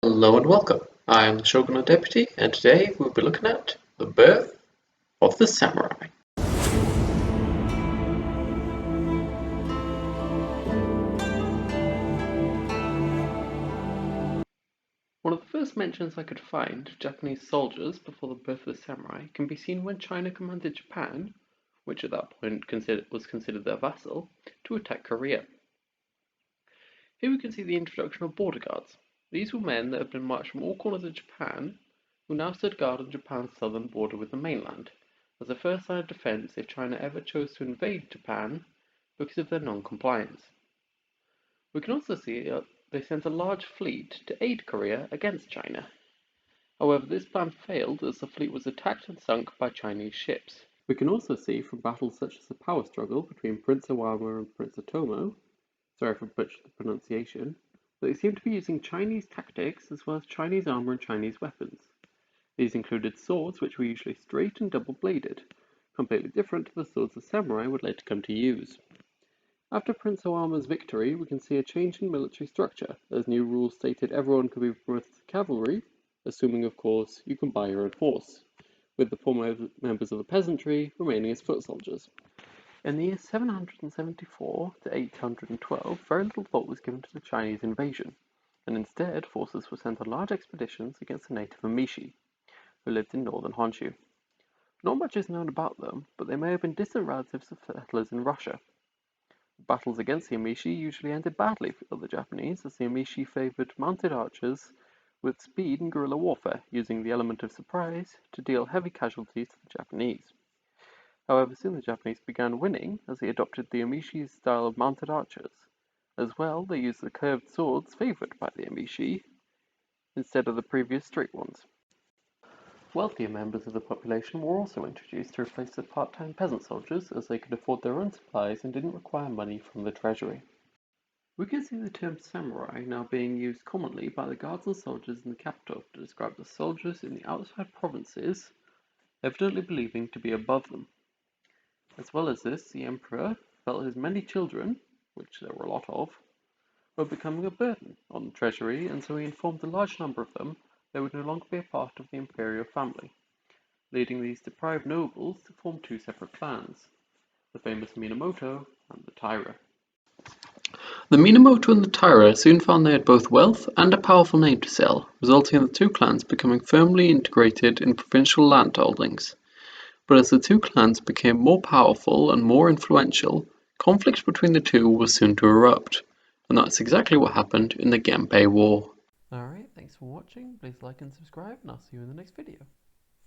Hello and welcome. I am the Shogunate Deputy, and today we'll be looking at the birth of the samurai. One of the first mentions I could find of Japanese soldiers before the birth of the samurai can be seen when China commanded Japan, which at that point was considered their vassal, to attack Korea. Here we can see the introduction of border guards. These were men that had been marched from all corners of Japan, who now stood guard on Japan's southern border with the mainland, as a first line of defense if China ever chose to invade Japan because of their non-compliance. We can also see they sent a large fleet to aid Korea against China. However, this plan failed as the fleet was attacked and sunk by Chinese ships. We can also see from battles such as the power struggle between Prince Owama and Prince Otomo, sorry for butchering the pronunciation, that they seem to be using Chinese tactics as well as Chinese armor and Chinese weapons. These included swords which were usually straight and double-bladed, completely different to the swords the samurai would later come to use. After Prince Owama's victory, we can see a change in military structure, as new rules stated everyone could be promoted to cavalry, assuming of course you can buy your own horse, with the poor members of the peasantry remaining as foot soldiers. In the years 774 to 812, very little thought was given to the Chinese invasion, and instead forces were sent on large expeditions against the native Emishi, who lived in northern Honshu. Not much is known about them, but they may have been distant relatives of settlers in Russia. Battles against the Emishi usually ended badly for the Japanese, as the Emishi favoured mounted archers with speed and guerrilla warfare, using the element of surprise to deal heavy casualties to the Japanese. However, soon the Japanese began winning as they adopted the Emishi's style of mounted archers. As well, they used the curved swords favoured by the Emishi instead of the previous straight ones. Wealthier members of the population were also introduced to replace the part-time peasant soldiers, as they could afford their own supplies and didn't require money from the treasury. We can see the term samurai now being used commonly by the guards and soldiers in the capital to describe the soldiers in the outside provinces, evidently believing to be above them. As well as this, the emperor felt his many children, which there were a lot of, were becoming a burden on the treasury, and so he informed a large number of them they would no longer be a part of the imperial family, leading these deprived nobles to form two separate clans, the famous Minamoto and the Tiara. The Minamoto and the Tiara soon found they had both wealth and a powerful name to sell, resulting in the two clans becoming firmly integrated in provincial landholdings. But as the two clans became more powerful and more influential, conflict between the two was soon to erupt, and that's exactly what happened in the Genpei War. Alright, thanks for watching, please like and subscribe, and I'll see you in the next video.